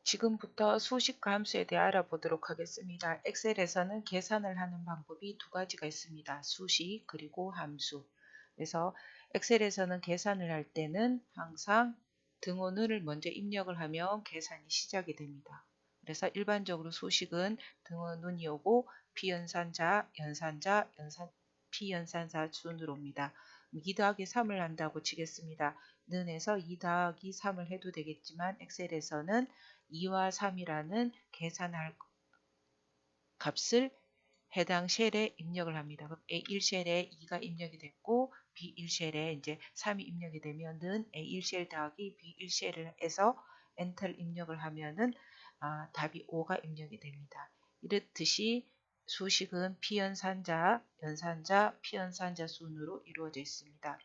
지금부터 수식 함수에 대해 알아보도록 하겠습니다. 엑셀에서는 계산을 하는 방법이 두 가지가 있습니다. 수식 그리고 함수. 그래서 엑셀에서는 계산을 할 때는 항상 등호를 먼저 입력을 하면 계산이 시작이 됩니다. 그래서 일반적으로 수식은 등호눈이 오고 피연산자, 피연산자 순으로 옵니다. 2 더하기 3을 한다고 치겠습니다. 는에서 2 더하기 3을 해도 되겠지만 엑셀에서는 2와 3이라는 계산할 값을 해당 쉘에 입력을 합니다. 그럼 A1쉘에 2가 입력이 됐고 B1쉘에 이제 3이 입력이 되면은 A1쉘 더하기 B1쉘을 해서 엔터를 입력을 하면은 답이 5가 입력이 됩니다. 이렇듯이 수식은 피연산자, 연산자, 피연산자 순으로 이루어져 있습니다.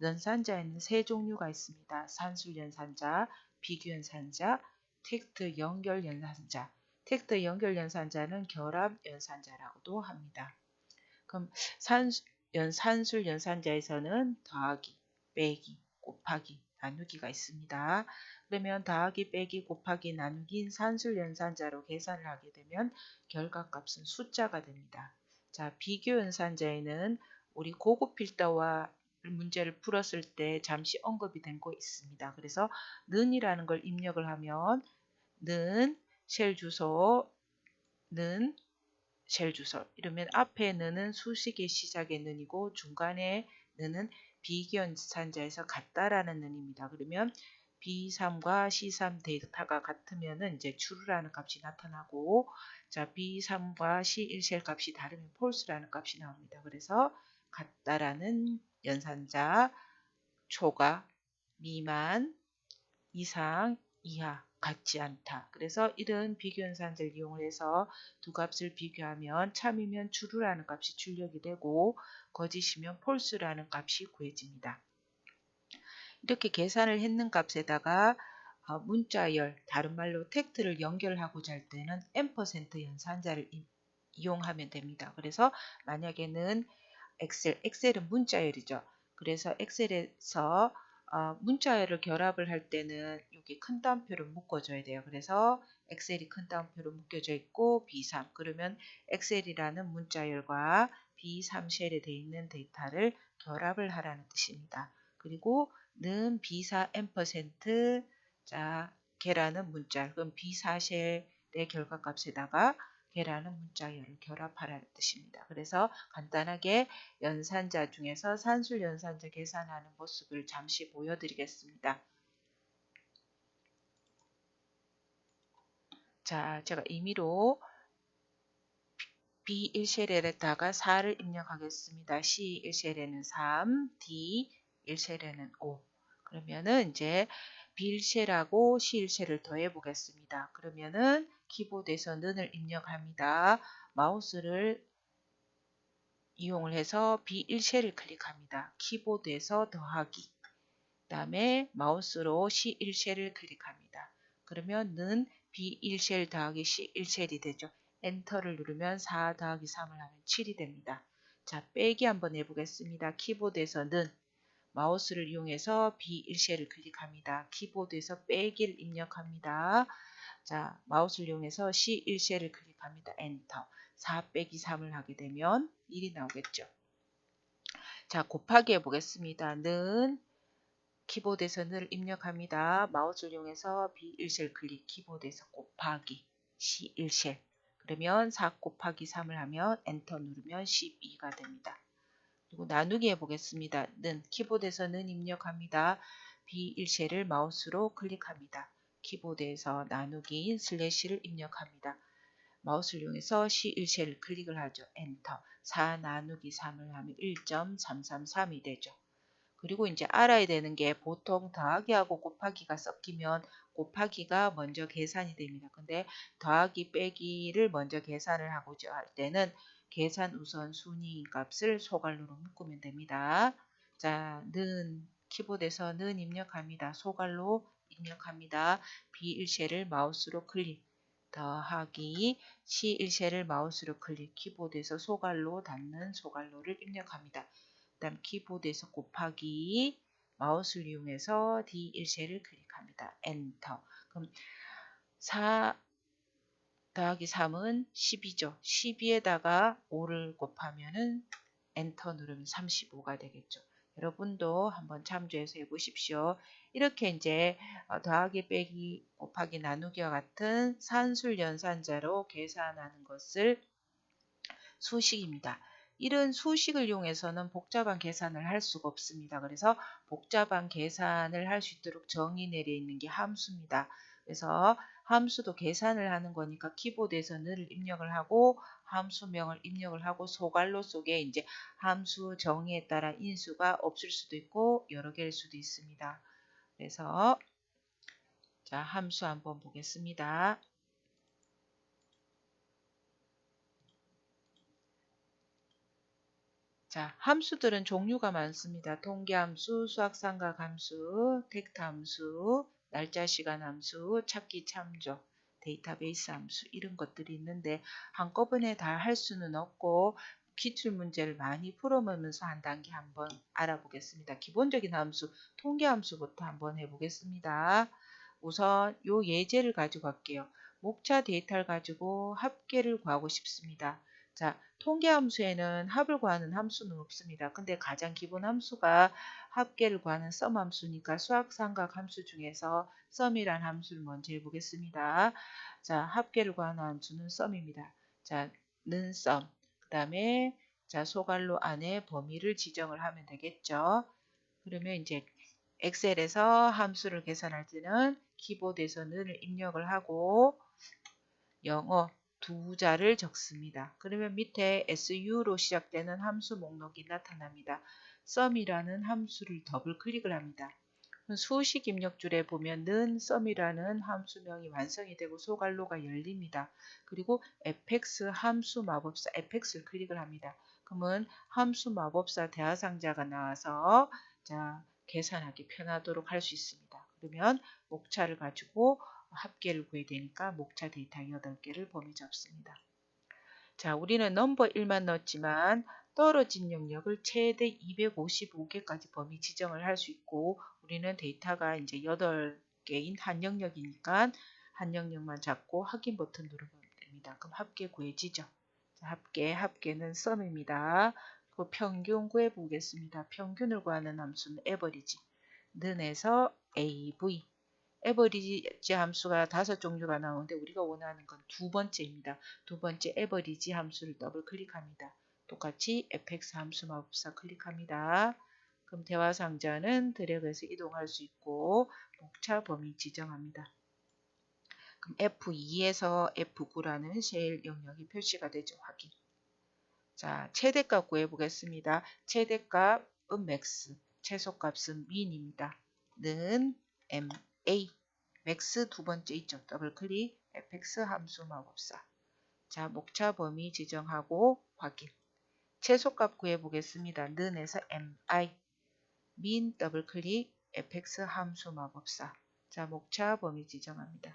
연산자에는 세 종류가 있습니다. 산술 연산자, 비교 연산자, 텍트 연결 연산자. 텍트 연결 연산자는 결합 연산자라고도 합니다. 그럼 산술 연산자에서는 더하기, 빼기, 곱하기, 나누기가 있습니다. 그러면 더하기, 빼기, 곱하기, 나누기인 산술 연산자로 계산을 하게 되면 결과값은 숫자가 됩니다. 자, 비교 연산자에는 우리 고급 필터와 문제를 풀었을 때 잠시 언급이 된 거 있습니다. 그래서 는이라는 걸 입력을 하면 는 쉘 주소, 는 쉘 주소 이러면 앞에 는은 수식의 시작의 는이고 중간에 는은 비견산자에서 같다라는 는입니다. 그러면 B3과 C3 데이터가 같으면은 이제 true라는 값이 나타나고 자 B3과 C1 쉘 값이 다르면 false라는 값이 나옵니다. 그래서 같다라는 연산자 초과 미만 이상 이하 같지 않다. 그래서 이런 비교 연산자를 이용해서 두 값을 비교하면 참이면 true라는 값이 출력이 되고 거짓이면 false라는 값이 구해집니다. 이렇게 계산을 했는 값에다가 문자열, 다른 말로 텍트를 연결하고자 할 때는 %% 연산자를 이용하면 됩니다. 그래서 만약에는 엑셀은 문자열이죠. 그래서 엑셀에서 문자열을 결합을 할 때는 여기 큰 따옴표를 묶어줘야 돼요. 그래서 엑셀이 큰 따옴표로 묶여져 있고 B3 그러면 엑셀이라는 문자열과 B3 쉘에 되어 있는 데이터를 결합을 하라는 뜻입니다. 그리고 는 B4 %, 자 계라는 문자 그럼 B4 쉘의 결과값에다가 계라는 문자열을 결합하라는 뜻입니다. 그래서 간단하게 연산자 중에서 산술 연산자 계산하는 모습을 잠시 보여드리겠습니다. 자, 제가 임의로 B1쉘에다가 4를 입력하겠습니다. C1쉘에는 3, D1쉘에는 5. 그러면은 이제 B1쉘하고 C1쉘을 더해 보겠습니다. 그러면은 키보드에서 는을 입력합니다. 마우스를 이용을 해서 B1쉘을 클릭합니다. 키보드에서 더하기, 그 다음에 마우스로 C1쉘을 클릭합니다. 그러면 는 B1쉘 더하기 C1쉘이 되죠. 엔터를 누르면 4 더하기 3을 하면 7이 됩니다. 자, 빼기 한번 해보겠습니다. 키보드에서는 마우스를 이용해서 B1쉘을 클릭합니다. 키보드에서 빼기를 입력합니다. 자, 마우스를 이용해서 C1쉘을 클릭합니다. 엔터. 4 빼기 3을 하게 되면 1이 나오겠죠. 자, 곱하기 해보겠습니다. 는 키보드에서 늘 입력합니다. 마우스를 이용해서 B1쉘 클릭, 키보드에서 곱하기 C1쉘. 그러면 4 곱하기 3을 하면 엔터 누르면 12가 됩니다. 그리고 나누기 해보겠습니다. 는 키보드에서 는 입력합니다. B1쉘을 마우스로 클릭합니다. 키보드에서 나누기인 슬래시를 입력합니다. 마우스를 이용해서 C1쉘을 클릭을 하죠. 엔터. 4 나누기 3을 하면 1.333이 되죠. 그리고 이제 알아야 되는 게 보통 더하기하고 곱하기가 섞이면 곱하기가 먼저 계산이 됩니다. 근데 더하기 빼기를 먼저 계산을 하고자 할 때는 계산 우선 순위 값을 소괄호로 묶으면 됩니다. 자, 는 키보드에서 는 입력합니다. 소괄호 입력합니다. B1쉘을 마우스로 클릭 더하기 C1쉘을 마우스로 클릭 키보드에서 소괄호 닫는 소괄호를 입력합니다. 그 다음 키보드에서 곱하기 마우스를 이용해서 D1쉘을 클릭합니다. 엔터. 그럼 4 더하기 3은 10이죠. 12에다가 5를 곱하면은 엔터 누르면 35가 되겠죠. 여러분도 한번 참조해서 해보십시오. 이렇게 이제 더하기 빼기 곱하기 나누기와 같은 산술 연산자로 계산하는 것을 수식입니다. 이런 수식을 이용해서는 복잡한 계산을 할 수가 없습니다. 그래서 복잡한 계산을 할 수 있도록 정의 내려 있는 게 함수입니다. 그래서 함수도 계산을 하는 거니까 키보드에서 늘 입력을 하고 함수명을 입력을 하고 소괄호 속에 이제 함수 정의에 따라 인수가 없을 수도 있고 여러 개일 수도 있습니다. 그래서 자, 함수 한번 보겠습니다. 자, 함수들은 종류가 많습니다. 통계함수, 수학삼각함수, 텍트함수, 날짜 시간 함수, 찾기 참조, 데이터베이스 함수 이런 것들이 있는데 한꺼번에 다 할 수는 없고 기출 문제를 많이 풀어보면서 한 단계 한번 알아보겠습니다. 기본적인 함수, 통계함수부터 한번 해보겠습니다. 우선 요 예제를 가지고 갈게요. 목차 데이터를 가지고 합계를 구하고 싶습니다. 자, 통계 함수에는 합을 구하는 함수는 없습니다. 근데 가장 기본 함수가 합계를 구하는 썸 함수니까 수학삼각 함수 중에서 썸이란 함수를 먼저 해보겠습니다. 자, 합계를 구하는 함수는 썸입니다. 자, 는 썸. 그 다음에 자, 소괄호 안에 범위를 지정을 하면 되겠죠. 그러면 이제 엑셀에서 함수를 계산할 때는 키보드에서 는 입력을 하고 영어 두 자를 적습니다. 그러면 밑에 SU로 시작되는 함수 목록이 나타납니다. sum이라는 함수를 더블 클릭을 합니다. 수식 입력줄에 보면은 sum이라는 함수명이 완성이 되고 소괄호가 열립니다. 그리고 fx 함수 마법사 fx를 클릭을 합니다. 그러면 함수 마법사 대화상자가 나와서 자, 계산하기 편하도록 할 수 있습니다. 그러면 목차를 가지고 합계를 구해야 되니까 목차 데이터 8개를 범위 잡습니다. 자, 우리는 넘버 1만 넣었지만 떨어진 영역을 최대 255개까지 범위 지정을 할 수 있고 우리는 데이터가 이제 8개인 한 영역이니까 한 영역만 잡고 확인 버튼 누르면 됩니다. 그럼 합계 구해지죠. 자, 합계는 sum입니다. 그 평균 구해보겠습니다. 평균을 구하는 함수는 average. 는에서 AV. 에버리지 함수가 5종류가 나오는데 우리가 원하는 건 두 번째입니다. 두 번째 에버리지 함수를 더블 클릭합니다. 똑같이 fx 함수 마법사 클릭합니다. 그럼 대화 상자는 드래그해서 이동할 수 있고 목차 범위 지정합니다. 그럼 F2에서 F9라는 셀 영역이 표시가 되죠. 확인. 자, 최대값 구해보겠습니다. 최대값은 max, 최소값은 min입니다. 는 MA, max 두 번째 있죠. 더블 클릭, fx 함수 마법사. 자, 목차 범위 지정하고 확인. 최소값 구해보겠습니다. 는에서 MI, min 더블 클릭, fx 함수 마법사. 자, 목차 범위 지정합니다.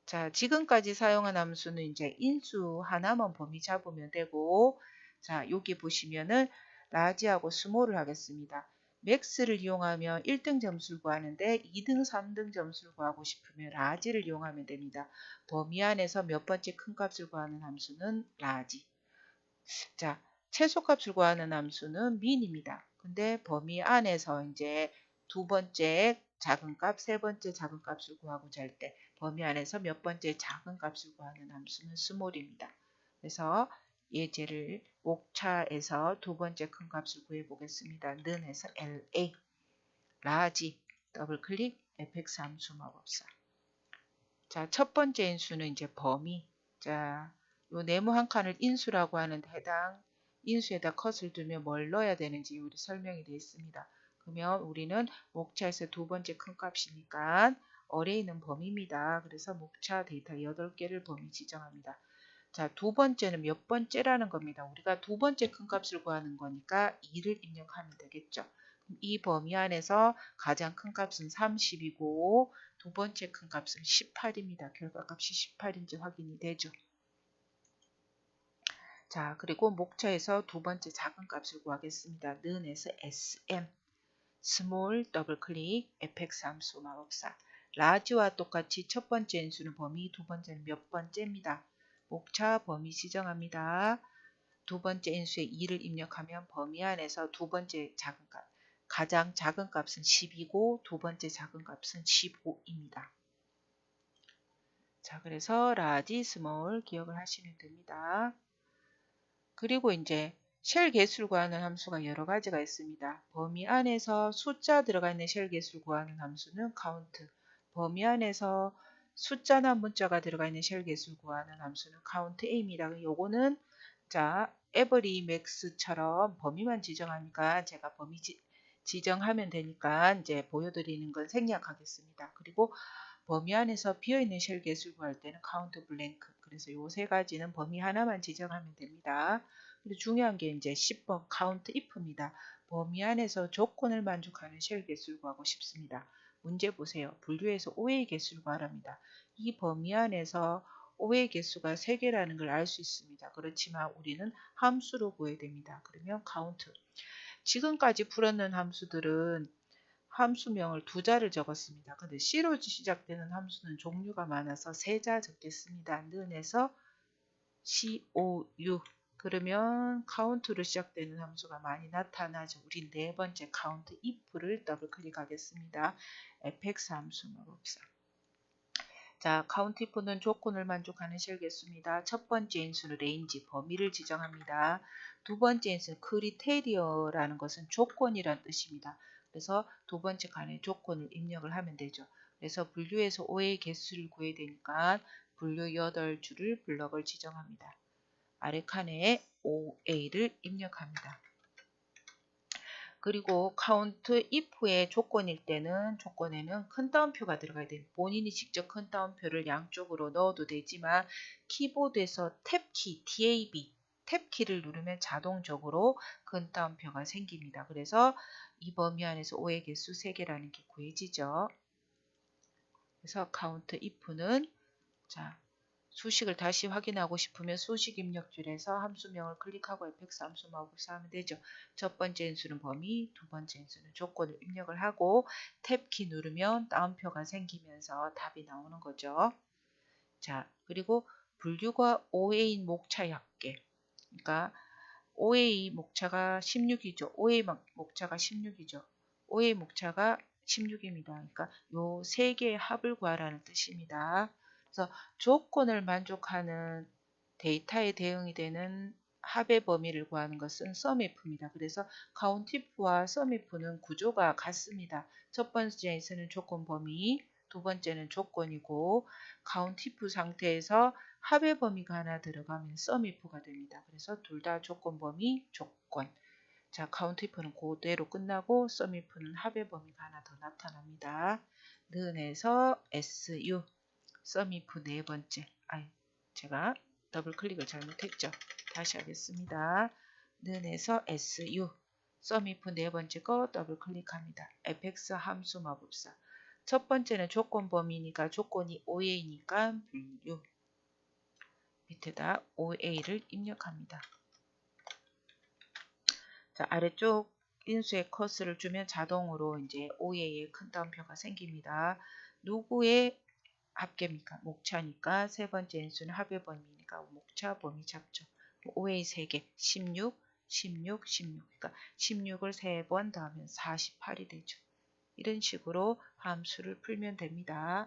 자, 지금까지 사용한 함수는 이제 인수 하나만 범위 잡으면 되고, 자, 여기 보시면은 라지하고 스몰을 하겠습니다. 맥스를 이용하면 1등 점수를 구하는데 2등, 3등 점수를 구하고 싶으면 라지를 이용하면 됩니다. 범위 안에서 몇 번째 큰 값을 구하는 함수는 라지. 자, 최소값을 구하는 함수는 민입니다. 근데 범위 안에서 이제 두 번째 작은 값, 세 번째 작은 값을 구하고자 할 때 범위 안에서 몇 번째 작은 값을 구하는 함수는 스몰입니다. 그래서 예제를 목차에서 두 번째 큰 값을 구해 보겠습니다. 는에서 LA, 라지, 더블 클릭, fx 함수 마법사. 자, 첫 번째 인수는 이제 범위. 자, 요 네모 한 칸을 인수라고 하는데 해당 인수에다 컷을 두면 뭘 넣어야 되는지 우리 설명이 되어 있습니다. 그러면 우리는 목차에서 두 번째 큰 값이니까 어레이는 범위입니다. 그래서 목차 데이터 8개를 범위 지정합니다. 자, 두 번째는 몇 번째라는 겁니다. 우리가 두 번째 큰 값을 구하는 거니까 2를 입력하면 되겠죠. 이 범위 안에서 가장 큰 값은 30이고 두 번째 큰 값은 18입니다. 결과값이 18인지 확인이 되죠. 자, 그리고 목차에서 두 번째 작은 값을 구하겠습니다. 는에서 SM, 스몰 더블 클릭, fx 함수 마법사. 라지와 똑같이 첫 번째 인수는 범위, 두 번째는 몇 번째입니다. 목차 범위 지정합니다. 두 번째 인수에 2를 입력하면 범위 안에서 두 번째 작은 값, 가장 작은 값은 10이고 두 번째 작은 값은 15입니다. 자, 그래서 라지, 스몰 기억을 하시면 됩니다. 그리고 이제 쉘 개수를 구하는 함수가 여러 가지가 있습니다. 범위 안에서 숫자 들어가 있는 쉘 개수를 구하는 함수는 count, 범위 안에서 숫자나 문자가 들어가 있는 쉘 개수를 구하는 함수는 countA입니다. 요거는 자, every max처럼 범위만 지정하니까 제가 범위 지정하면 되니까 이제 보여드리는 건 생략하겠습니다. 그리고 범위 안에서 비어있는 쉘 개수를 구할 때는 count blank. 그래서 요 세 가지는 범위 하나만 지정하면 됩니다. 그리고 중요한 게 이제 10번 count if입니다. 범위 안에서 조건을 만족하는 쉘 개수를 구하고 싶습니다. 문제 보세요. 분류해서 5의 개수를 구하랍니다. 이 범위 안에서 5의 개수가 3개라는 걸 알 수 있습니다. 그렇지만 우리는 함수로 구해야 됩니다. 그러면 count. 지금까지 풀었는 함수들은 함수명을 두 자를 적었습니다. 근데 C로 시작되는 함수는 종류가 많아서 세 자 적겠습니다. 는에서 COU. 그러면 count로 시작되는 함수가 많이 나타나죠. 우리 네 번째 count if를 더블 클릭하겠습니다. fx 함수 넣어봅시다. 자, count if는 조건을 만족하는 쉘 개수입니다. 첫 번째 인수는 range, 범위를 지정합니다. 두 번째 인수는 criteria라는 것은 조건이란 뜻입니다. 그래서 두 번째 칸에 조건을 입력을 하면 되죠. 그래서 분류에서 5의 개수를 구해야 되니까 분류 8줄을 블럭을 지정합니다. 아래 칸에 5a를 입력합니다. 그리고 count if의 조건일 때는 조건에는 큰 따옴표가 들어가야 돼요. 본인이 직접 큰 따옴표를 양쪽으로 넣어도 되지만 키보드에서 탭키, tab, 탭키를 누르면 자동적으로 큰 따옴표가 생깁니다. 그래서 이 범위 안에서 5의 개수 3개라는 게 구해지죠. 그래서 count if는 자, 수식을 다시 확인하고 싶으면 수식 입력줄에서 함수명을 클릭하고 fx 함수 마법사 하면 되죠. 첫 번째 인수는 범위, 두 번째 인수는 조건을 입력을 하고 탭키 누르면 따옴표가 생기면서 답이 나오는 거죠. 자, 그리고 분류가 5A인 목차의 합계. 그러니까 5A 목차가 16이죠. 5A 목차가 16이죠. 5A 목차가 16입니다. 그러니까 요 세 개의 합을 구하라는 뜻입니다. 그래서 조건을 만족하는 데이터에 대응이 되는 합의 범위를 구하는 것은 SUMIF입니다. 그래서 COUNTIF와 SUMIF는 구조가 같습니다. 첫 번째에서는 조건 범위, 두 번째는 조건이고 COUNTIF 상태에서 합의 범위가 하나 들어가면 SUMIF가 됩니다. 그래서 둘 다 조건 범위, 조건. 자, COUNTIF는 그대로 끝나고 SUMIF는 합의 범위가 하나 더 나타납니다. 는에서 SU. SUMIF 네 번째. 제가 더블 클릭을 잘못했죠. 다시 하겠습니다. 는에서 SU. SUMIF 네 번째 거 더블 클릭합니다. fx 함수 마법사. 첫 번째는 조건 범위니까 조건이 5a니까 분류. 밑에다 5a를 입력합니다. 자, 아래쪽 인수의 커스를 주면 자동으로 이제 5a의 큰 따옴표가 생깁니다. 누구의 합계입니까? 목차니까 세 번째 인수는 합의 범위니까 목차 범위 잡죠. 5a 3개, 16, 16, 16. 그러니까 16을 3번 더하면 48이 되죠. 이런 식으로 함수를 풀면 됩니다.